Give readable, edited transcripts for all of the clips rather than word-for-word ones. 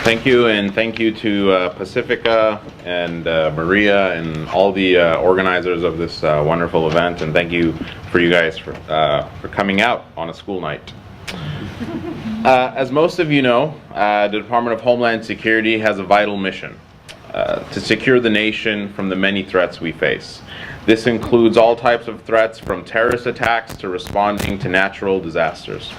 Thank you, and thank you to Pacifica and Maria and all the organizers of this wonderful event, and thank you for you guys for coming out on a school night. As most of you know, the Department of Homeland Security has a vital mission to secure the nation from the many threats we face. This includes all types of threats, from terrorist attacks to responding to natural disasters.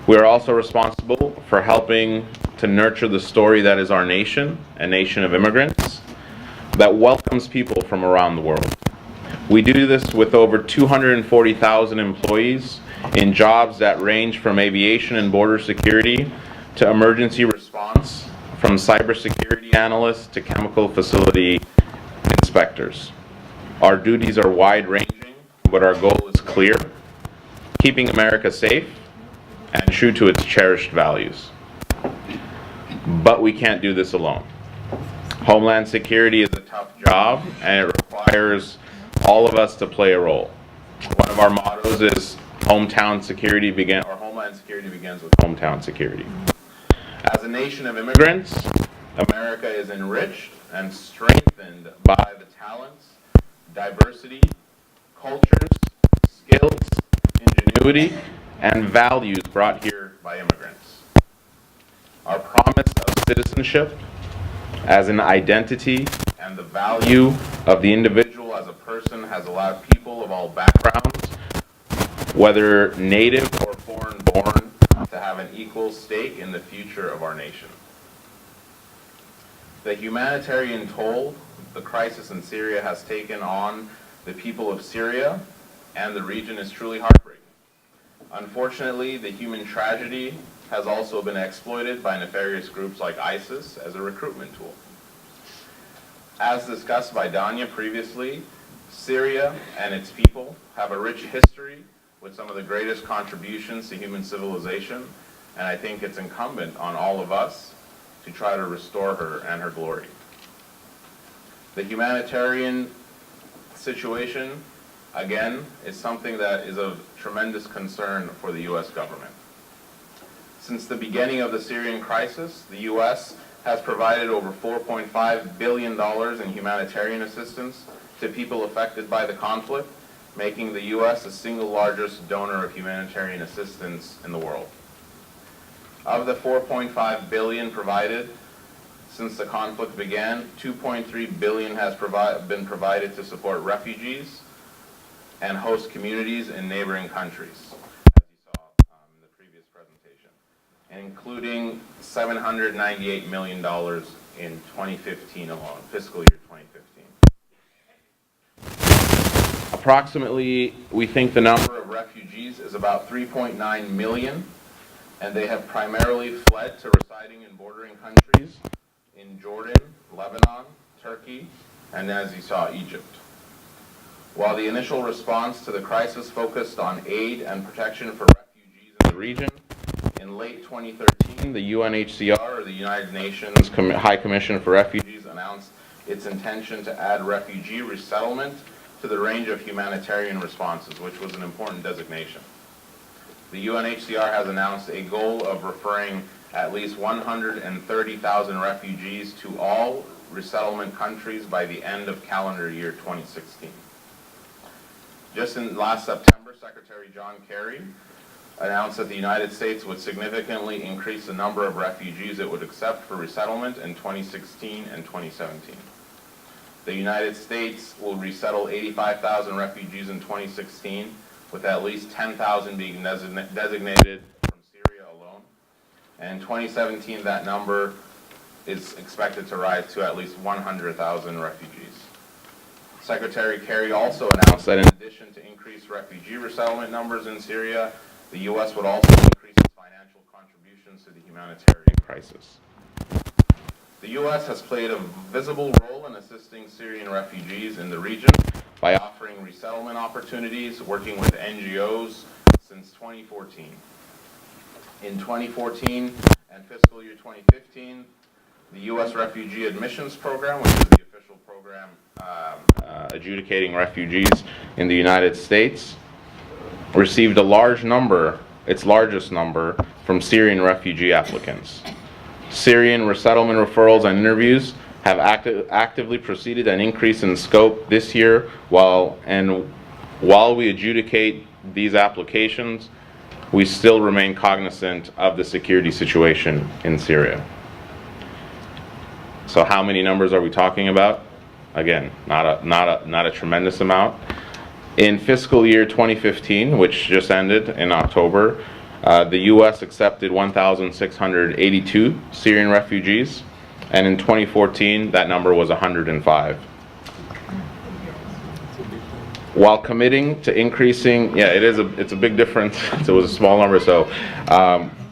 We are also responsible for helping to nurture the story that is our nation, a nation of immigrants, that welcomes people from around the world. We do this with over 240,000 employees in jobs that range from aviation and border security to emergency response, from cybersecurity analysts to chemical facility inspectors. Our duties are wide-ranging, but our goal is clear: keeping America safe and true to its cherished values. But we can't do this alone. Homeland Security is a tough job, and it requires all of us to play a role. One of our mottos is Homeland Security begins with hometown security. As a nation of immigrants, America is enriched and strengthened by the talents, diversity, cultures, skills, ingenuity, and values brought here by immigrants. Our promise of citizenship as an identity and the value of the individual as a person has allowed people of all backgrounds, whether native or foreign born, to have an equal stake in the future of our nation. The humanitarian toll the crisis in Syria has taken on the people of Syria and the region is truly heartbreaking. Unfortunately, the human tragedy has also been exploited by nefarious groups like ISIS as a recruitment tool. As discussed by Danya previously, Syria and its people have a rich history with some of the greatest contributions to human civilization, and I think it's incumbent on all of us to try to restore her and her glory. The humanitarian situation, again, is something that is of tremendous concern for the U.S. government. Since the beginning of the Syrian crisis, the U.S. has provided over $4.5 billion in humanitarian assistance to people affected by the conflict, making the U.S. the single largest donor of humanitarian assistance in the world. Of the $4.5 billion provided since the conflict began, $2.3 billion has been provided to support refugees and host communities in neighboring countries, as you saw in the previous presentation, including $798 million in 2015 alone, fiscal year 2015. Approximately, we think the number of refugees is about 3.9 million, and they have primarily fled to residing in bordering countries in Jordan, Lebanon, Turkey, and as you saw, Egypt. While the initial response to the crisis focused on aid and protection for refugees in the region, in late 2013, the UNHCR, or the United Nations High Commission for Refugees, announced its intention to add refugee resettlement to the range of humanitarian responses, which was an important designation. The UNHCR has announced a goal of referring at least 130,000 refugees to all resettlement countries by the end of calendar year 2016. Just in last September, Secretary John Kerry announced that the United States would significantly increase the number of refugees it would accept for resettlement in 2016 and 2017. The United States will resettle 85,000 refugees in 2016, with at least 10,000 being designated from Syria alone. And in 2017, that number is expected to rise to at least 100,000 refugees. Secretary Kerry also announced that in addition to increased refugee resettlement numbers in Syria, the U.S. would also increase its financial contributions to the humanitarian crisis. The U.S. has played a visible role in assisting Syrian refugees in the region by offering resettlement opportunities, working with NGOs since 2014. In 2014 and fiscal year 2015, the U.S. Refugee Admissions Program, which is the official program adjudicating refugees in the United States, received a large number, its largest number, from Syrian refugee applicants. Syrian resettlement referrals and interviews have actively proceeded and increased in scope this year, while we adjudicate these applications, we still remain cognizant of the security situation in Syria. So how many numbers are we talking about? Again, not a tremendous amount. In fiscal year 2015, which just ended in October, the U.S. accepted 1,682 Syrian refugees, and in 2014, that number was 105. While committing to increasing, it's a big difference. It was a small number, so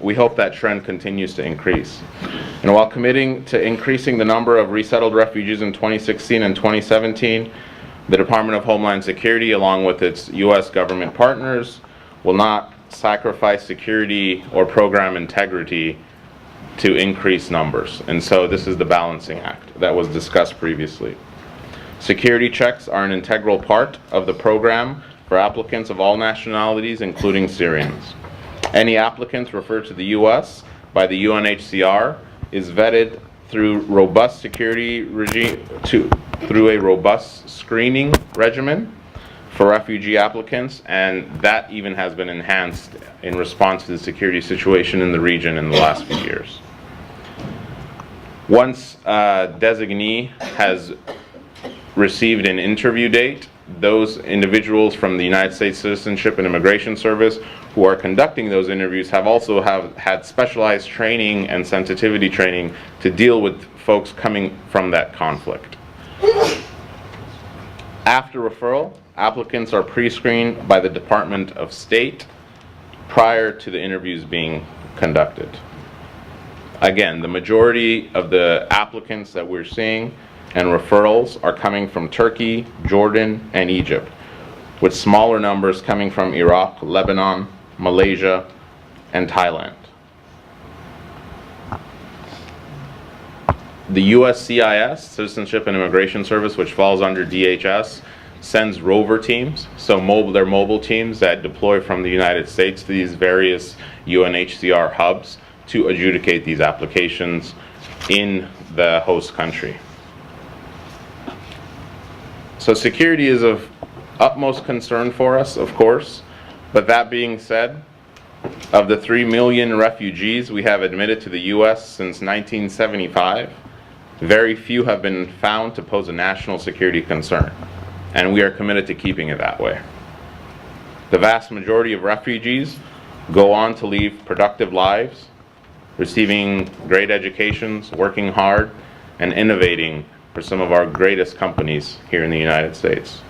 we hope that trend continues to increase. And while committing to increasing the number of resettled refugees in 2016 and 2017, the Department of Homeland Security, along with its U.S. government partners, will not sacrifice security or program integrity to increase numbers. And so this is the balancing act that was discussed previously. Security checks are an integral part of the program for applicants of all nationalities, including Syrians. Any applicants referred to the U.S. by the UNHCR is vetted through robust security regime through a robust screening regimen for refugee applicants, and that even has been enhanced in response to the security situation in the region in the last few years. Once a designee has received an interview date, those individuals from the United States Citizenship and Immigration Service who are conducting those interviews have had specialized training and sensitivity training to deal with folks coming from that conflict. After referral, applicants are pre-screened by the Department of State prior to the interviews being conducted. Again, the majority of the applicants that we're seeing and referrals are coming from Turkey, Jordan, and Egypt, with smaller numbers coming from Iraq, Lebanon, Malaysia, and Thailand. The USCIS, Citizenship and Immigration Service, which falls under DHS, sends rover teams, so they're mobile teams that deploy from the United States to these various UNHCR hubs to adjudicate these applications in the host country. So security is of utmost concern for us, of course, but that being said, of the 3 million refugees we have admitted to the U.S. since 1975, very few have been found to pose a national security concern, and we are committed to keeping it that way. The vast majority of refugees go on to lead productive lives, receiving great educations, working hard, and innovating for some of our greatest companies here in the United States.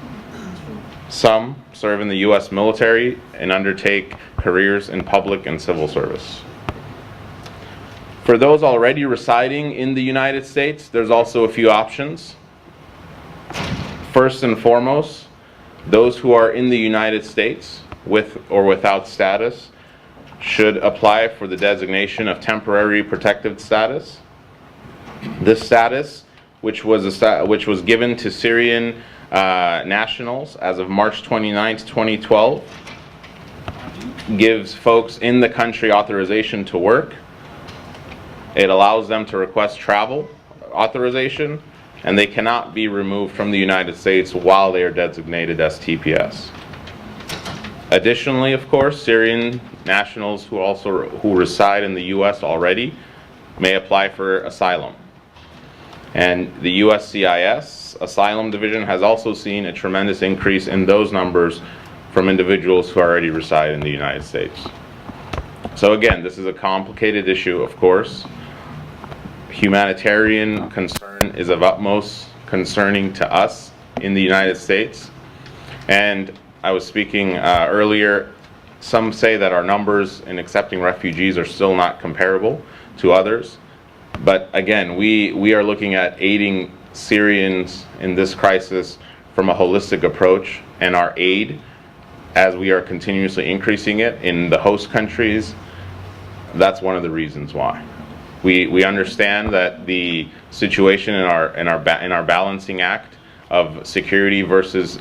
Some serve in the U.S. military and undertake careers in public and civil service. For those already residing in the United States, there's also a few options. First and foremost, those who are in the United States with or without status should apply for the designation of temporary protected status. This status, which was given to Syrian nationals as of March 29, 2012, gives folks in the country authorization to work. It allows them to request travel authorization, and they cannot be removed from the United States while they are designated as TPS. Additionally, of course, Syrian nationals who reside in the U.S. already may apply for asylum. And the USCIS Asylum Division has also seen a tremendous increase in those numbers from individuals who already reside in the United States. So again, this is a complicated issue, of course. Humanitarian concern is of utmost concerning to us in the United States. And I was speaking earlier, some say that our numbers in accepting refugees are still not comparable to others. But again, we are looking at aiding Syrians in this crisis from a holistic approach, and our aid, as we are continuously increasing it in the host countries, that's one of the reasons why. We understand that the situation in our balancing act of security versus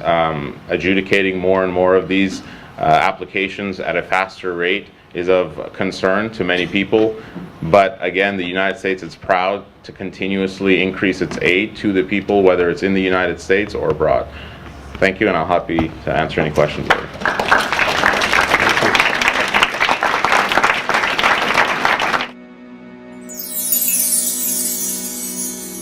adjudicating more and more of these applications at a faster rate is of concern to many people. But again, the United States is proud to continuously increase its aid to the people, whether it's in the United States or abroad. Thank you, and I'll be happy to answer any questions later.